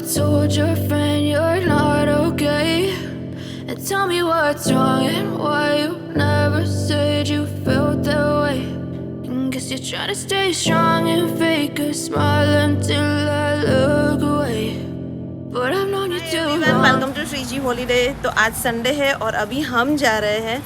told your friend you're not okay, and tell me what's wrong and why you never said you felt that way. And guess you're trying to stay strong and fake a smile until I look away, but I've known you too long. Welcome to Shreeji holiday. तो आज Sunday है और अभी हम जा रहे हैं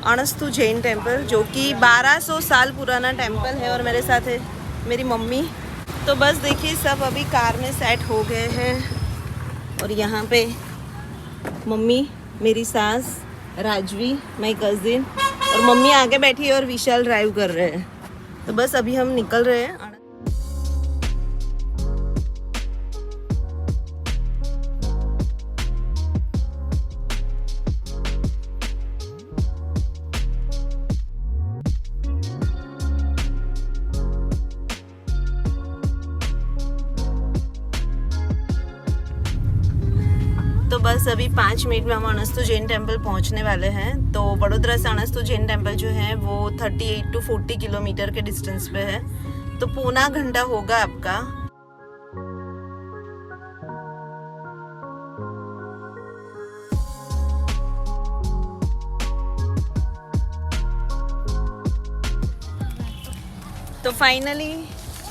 अणस्तु Jain temple, जो कि 1200 साल पुराना टेम्पल है। और मेरे साथ है मेरी मम्मी। तो बस देखिए, सब अभी कार में सेट हो गए हैं और यहाँ पे मम्मी, मेरी सास, राजवी, माई कज़िन और मम्मी आगे बैठी है और विशाल ड्राइव कर रहे हैं। तो बस अभी हम निकल रहे हैं। तो बस अभी 5 मिनट में हम अणस्तु जैन टेम्पल पहुंचने वाले हैं। तो वडोदरा से अणस्तु जैन टेम्पल जो है वो 38 to 40 किलोमीटर के डिस्टेंस पे है। तो पौना घंटा होगा आपका। तो फाइनली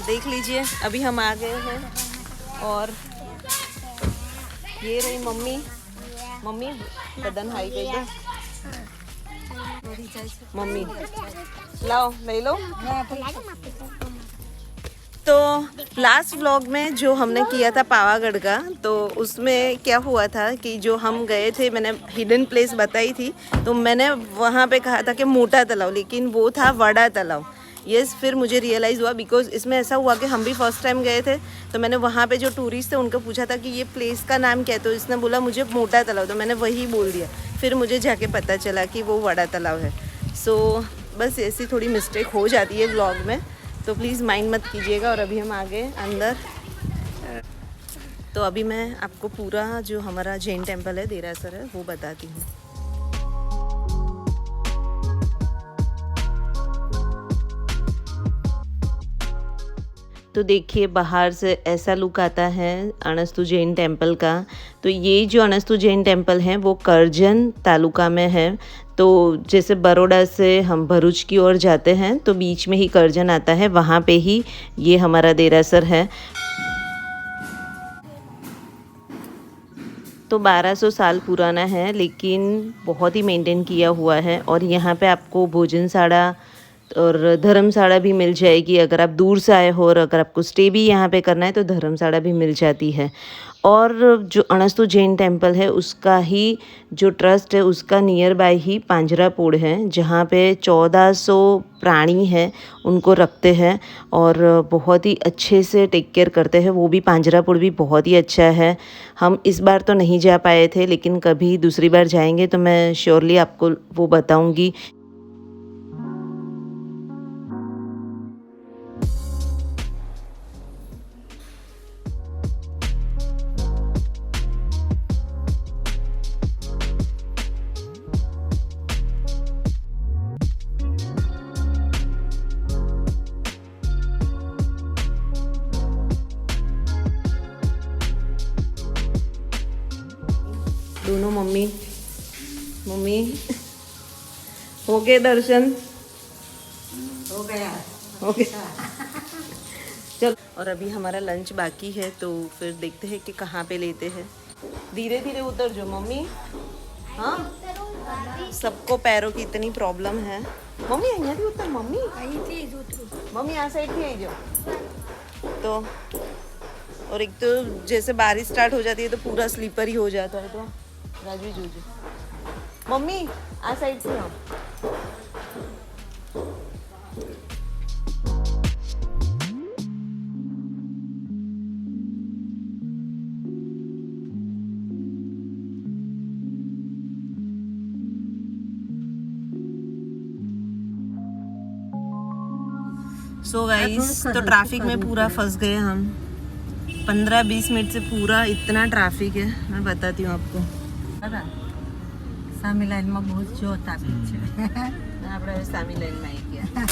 देख लीजिए, अभी हम आ गए हैं और ये रही मम्मी। मम्मी बदन हाई गई है। मम्मी लाओ, ले लो। तो लास्ट व्लॉग में जो हमने किया था पावागढ़ का, तो उसमें क्या हुआ था कि जो हम गए थे, मैंने हिडन प्लेस बताई थी। तो मैंने वहाँ पे कहा था कि मोटा तालाब, लेकिन वो था बड़ा तालाब। यस, फिर मुझे रियलाइज़ हुआ, बिकॉज इसमें ऐसा हुआ कि हम भी फर्स्ट टाइम गए थे। तो मैंने वहाँ पे जो टूरिस्ट थे उनको पूछा था कि ये प्लेस का नाम क्या है, तो इसने बोला मुझे मोटा तालाब। तो मैंने वही बोल दिया। फिर मुझे जाके पता चला कि वो बड़ा तालाब है। सो बस ऐसी थोड़ी मिस्टेक हो जाती है व्लॉग में, तो प्लीज़ माइंड मत कीजिएगा। और अभी हम आ गए अंदर। तो अभी मैं आपको पूरा जो हमारा जैन टेम्पल है, देरासर है, वो बताती हूँ। तो देखिए, बाहर से ऐसा लुक आता है अणस्तु जैन टेम्पल का। तो ये जो अणस्तु जैन टेम्पल है वो करजन तालुका में है। तो जैसे बड़ौदा से हम भरूच की ओर जाते हैं तो बीच में ही करजन आता है, वहाँ पे ही ये हमारा देरासर है। तो 1200 साल पुराना है, लेकिन बहुत ही मेंटेन किया हुआ है। और यहाँ पे आपको भोजनशाला और धर्मशाला भी मिल जाएगी। अगर आप दूर से आए हो और अगर आपको स्टे भी यहाँ पे करना है तो धर्मशाला भी मिल जाती है। और जो अणस्तु जैन टेम्पल है उसका ही जो ट्रस्ट है उसका नियर बाय ही पांजरापोड़ है, जहाँ पे 1400 प्राणी हैं, उनको रखते हैं और बहुत ही अच्छे से टेक केयर करते हैं। वो भी पांजरापोड़ भी बहुत ही अच्छा है। हम इस बार तो नहीं जा पाए थे, लेकिन कभी दूसरी बार जाएंगे तो मैं श्योरली आपको वो बताऊँगी। दोनों मम्मी हो गए दर्शन? हो गया। चल, और अभी हमारा लंच बाकी है, तो फिर देखते हैं कि कहाँ पे लेते हैं। धीरे धीरे उतर जो मम्मी। हाँ, सबको पैरों की इतनी प्रॉब्लम है। मम्मी यहाँ भी उतर। मम्मी आ साइड भी आई जाओ। तो और एक तो जैसे बारिश स्टार्ट हो जाती है तो पूरा स्लीपर ही हो जाता है। तो राजवी जूझे मम्मी आ साइड से आओ। सो गाइस, तो ट्रैफिक में पूरा फंस गए हम। 15-20 मिनट से पूरा इतना ट्रैफिक है, मैं बताती हूँ आपको। सामी लाइन में बहुत जो ट्रैफिक है। આપણે સામી લાઈનમાં આવી ગયા।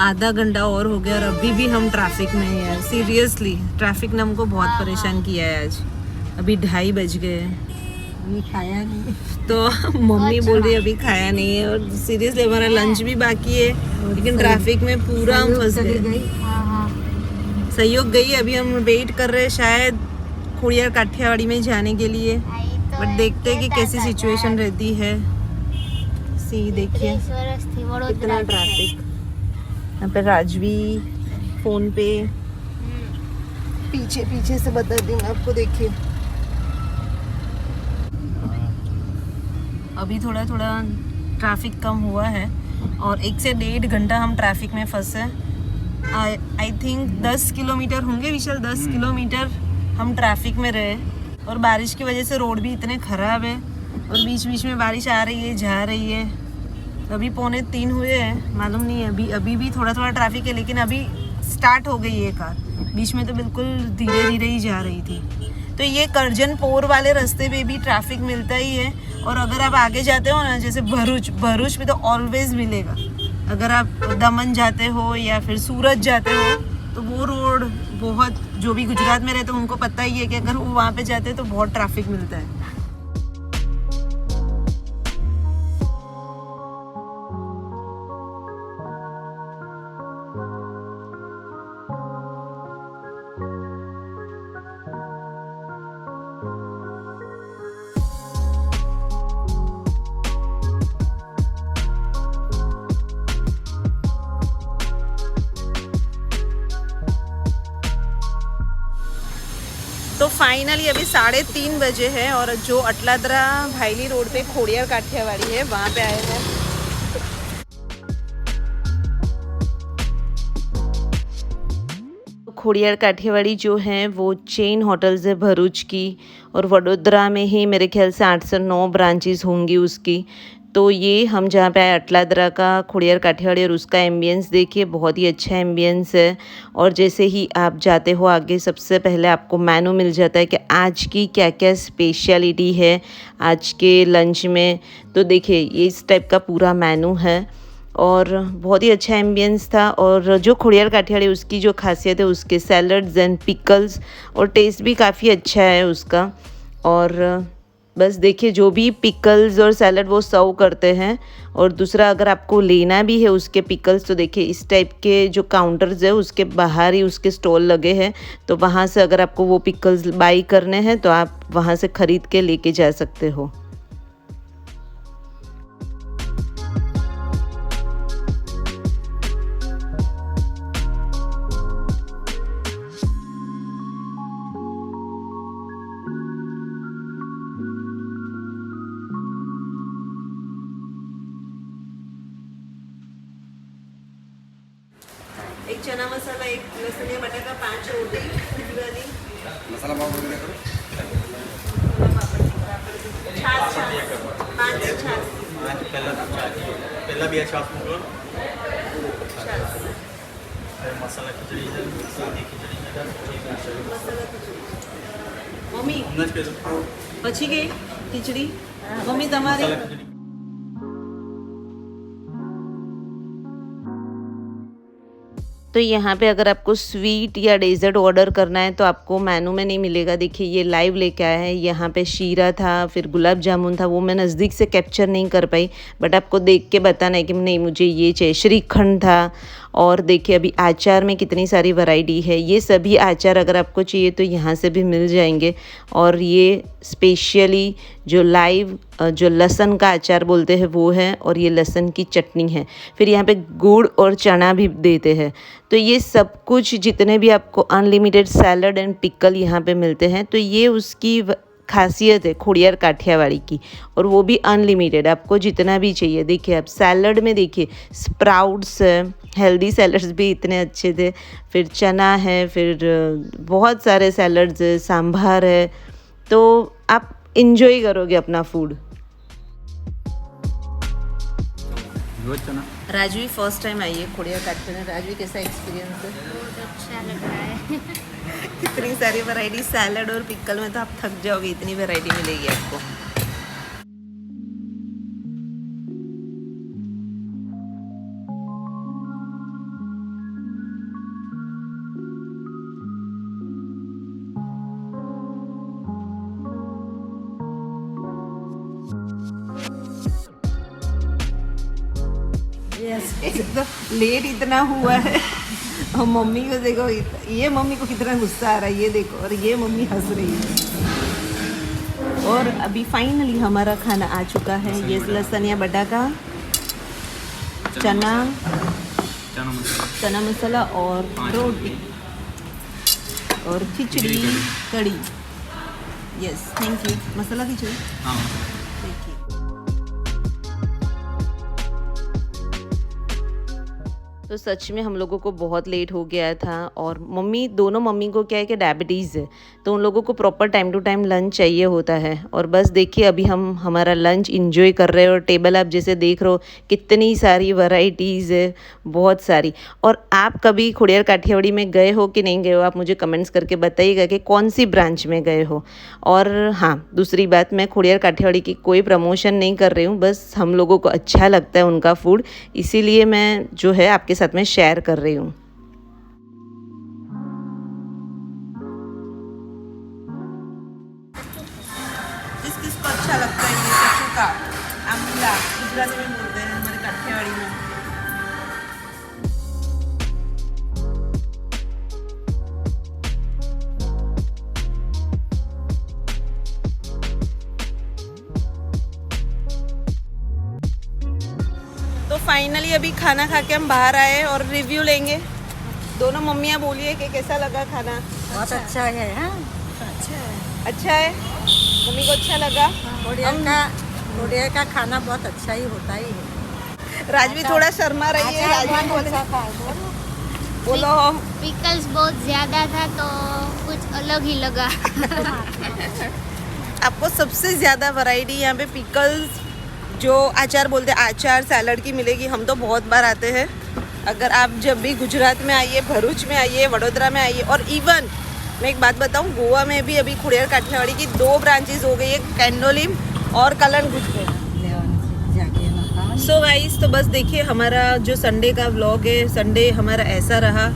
आधा घंटा और हो गया और अभी भी हम ट्रैफिक में ही हैं। सीरियसली ट्रैफिक ने हमको बहुत परेशान किया है आज। अभी 2:30 बज गए हैं अभी खाया नहीं। तो मम्मी बोल रही है अभी खाया नहीं है और सीरियसली हमारा लंच भी बाकी है, लेकिन ट्रैफिक में पूरा हम फंस गए। सहयोग गई, अभी हम वेट कर रहे हैं शायद खोड़ियार काठियावाड़ी में जाने के लिए, बट देखते हैं कि कैसी सिचुएशन रहती है। सी देखिए कितना ट्रैफिक। यहाँ पे राजवी फोन पे पीछे पीछे से बता दी मैं आपको। देखिए अभी थोड़ा थोड़ा ट्रैफिक कम हुआ है और 1 से 1.5 घंटा हम ट्रैफिक में फंसे। आई थिंक 10 किलोमीटर होंगे विशाल, 10 किलोमीटर हम ट्रैफिक में रहे और बारिश की वजह से रोड भी इतने ख़राब है और बीच बीच में बारिश आ रही है जा रही है। अभी 2:45 हुए हैं, मालूम नहीं है अभी भी थोड़ा थोड़ा ट्रैफिक है, लेकिन अभी स्टार्ट हो गई है कार। बीच में तो बिल्कुल धीरे धीरे ही जा रही थी। तो ये करजनपोर वाले रास्ते पे भी ट्रैफिक मिलता ही है और अगर आप आगे जाते हो ना, जैसे भरूच में तो ऑलवेज मिलेगा। अगर आप दमन जाते हो या फिर सूरत जाते हो तो वो रोड बहुत, जो भी गुजरात में रहते हैं उनको पता ही है कि अगर वो वहाँ पे जाते हैं तो बहुत ट्रैफिक मिलता है। तो फाइनली अभी 3:30 बजे है और जो अटलादरा भाईली रोड पे खोड़ियार काठियावाड़ी है वहाँ पे आए हैं। खोड़ियार काठियावाड़ी जो है वो चेन होटल्स है भरूच की, और वडोदरा में ही मेरे ख्याल से 8 से 9 ब्रांचेस होंगी उसकी। तो ये हम जहाँ पे आए अटलादरा का खोड़ियार काठियावाड़ी, और उसका एम्बियंस देखिए बहुत ही अच्छा एम्बियंस है। और जैसे ही आप जाते हो आगे, सबसे पहले आपको मेनू मिल जाता है कि आज की क्या क्या स्पेशलिटी है आज के लंच में। तो देखिए ये इस टाइप का पूरा मेनू है और बहुत ही अच्छा एम्बियंस था। और जो खोड़ियार काठियावाड़ी उसकी जो खासियत है उसके सैलड्स एंड पिकल्स, और टेस्ट भी काफ़ी अच्छा है उसका। और बस देखिए जो भी पिकल्स और सैलड वो सर्व करते हैं। और दूसरा अगर आपको लेना भी है उसके पिकल्स तो देखिए इस टाइप के जो काउंटर्स है उसके बाहर ही उसके स्टॉल लगे हैं, तो वहाँ से अगर आपको वो पिकल्स बाई करने हैं तो आप वहाँ से ख़रीद के लेके जा सकते हो। एक चना मसाला, एक लहसुन या बटाटा, 5 रोटी वाली मसाला पाव वगैरह करो। छाछ 5 छाछ पहला भी अच्छा मसाला खिचड़ी है, सादी खिचड़ी मम्मी પછી ગઈ ખીચડી મમ્મી તમારી। तो यहाँ पे अगर आपको स्वीट या डेजर्ट ऑर्डर करना है तो आपको मेनू में नहीं मिलेगा। देखिए ये लाइव लेके आया है। यहाँ पे शीरा था, फिर गुलाब जामुन था, वो मैं नज़दीक से कैप्चर नहीं कर पाई, बट आपको देख के बताना है कि नहीं मुझे ये चाहिए। श्रीखंड था, और देखिए अभी आचार में कितनी सारी वैरायटी है। ये सभी आचार अगर आपको चाहिए तो यहाँ से भी मिल जाएंगे। और ये स्पेशली जो लाइव जो लहसुन का अचार बोलते हैं वो है, और ये लहसुन की चटनी है। फिर यहाँ पे गुड़ और चना भी देते हैं। तो ये सब कुछ जितने भी आपको अनलिमिटेड सैलड एंड पिकल यहाँ पे मिलते हैं, तो ये उसकी खासियत है खोड़ियार काठियावाड़ी की, और वो भी अनलिमिटेड, आपको जितना भी चाहिए। देखिए आप सैलड में देखिए स्प्राउट्स है, हेल्दी सैलड्स भी इतने अच्छे थे, फिर चना है, फिर बहुत सारे सैलड्स है, सांभर है। तो आप इंजॉय करोगे अपना food. Rajvi first time I है खोड़ियार काठियावाड़ी। राजवी कैसा एक्सपीरियंस है? बहुत अच्छा लग रहा है। इतनी सारी वैरायटी सैलड और पिकल में तो आप थक जाओगे, इतनी वैरायटी मिलेगी आपको। यस तो लेट इतना हुआ है और मम्मी को देखो, ये मम्मी को कितना गुस्सा आ रहा है ये देखो, और ये मम्मी हंस रही है। और अभी फाइनली हमारा खाना आ चुका है। ये लसनिया बटा का चना मसाला और रोटी और खिचड़ी कड़ी। Yes, thank you. मसाला खिचड़ी। देखिए तो सच में हम लोगों को बहुत लेट हो गया था, और दोनों मम्मी को क्या है कि डायबिटीज़ है, तो उन लोगों को proper time to time lunch चाहिए होता है। और बस देखिए अभी हम हमारा लंच इंजॉय कर रहे हैं, और टेबल आप जैसे देख रहे हो कितनी सारी वैरायटीज़ है, बहुत सारी। और आप कभी खुड़ियार काठियावाड़ी में गए हो कि नहीं गए हो, आप मुझे कमेंट्स करके बताइएगा कि कौन सी ब्रांच में गए हो। और हाँ, दूसरी बात, मैं खुड़ियार काठियावाड़ी की कोई प्रमोशन नहीं कर रही हूँ, बस हम लोगों को अच्छा लगता है उनका फूड, इसीलिए मैं जो है आपके साथ में शेयर कर रही हूँ। किसको अच्छा लगता है ये चक्का आमला, गुजराती में बोलते हैं हमारे काठियावाड़ी में। तो फाइनली अभी खाना खा के हम बाहर आए और रिव्यू लेंगे। दोनों मम्मियाँ बोलिए कि कैसा लगा खाना। बहुत अच्छा है। हाँ अच्छा है। अच्छा है, मम्मी को अच्छा लगा। कोरिया का खाना बहुत अच्छा ही होता ही है। राजवी थोड़ा शर्मा रही है। राजवी बोलो हम पिकल्स बहुत ज़्यादा था तो कुछ अलग ही लगा। आपको सबसे ज़्यादा वैरायटी यहाँ पे पिकल्स, जो अचार बोलते हैं, अचार सैलड की मिलेगी। हम तो बहुत बार आते हैं। अगर आप जब भी गुजरात में आइए, भरूच में आइए, वडोदरा में आइए, और इवन मैं एक बात बताऊँ, गोवा में भी अभी खुड़ियार काठियावाड़ी की 2 ब्रांचेस हो गई है, कैंडोलिम और कलंगुट में। सो गाइस, तो बस देखिए हमारा जो संडे का व्लॉग है, संडे हमारा ऐसा रहा।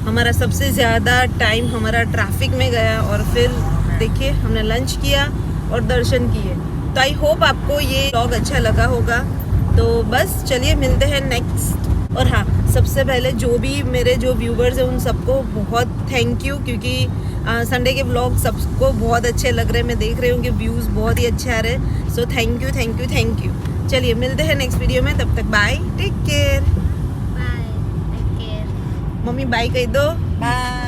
हमारा सबसे ज़्यादा टाइम हमारा ट्रैफिक में गया, और फिर देखिए हमने लंच किया और दर्शन किए। तो आई होप आपको ये व्लॉग अच्छा लगा होगा। तो बस चलिए मिलते हैं नेक्स्ट। और हाँ, सबसे पहले जो भी मेरे जो व्यूवर्स हैं उन सबको बहुत थैंक यू, क्योंकि संडे के व्लॉग सबको बहुत अच्छे लग रहे हैं। मैं देख रही हूँ कि व्यूज़ बहुत ही अच्छे आ रहे हैं। So thank you thank you thank you. चलिए मिलते हैं नेक्स्ट वीडियो में, तब तक bye, take care. Bye, take care. Mummy bye कह दो। बाय।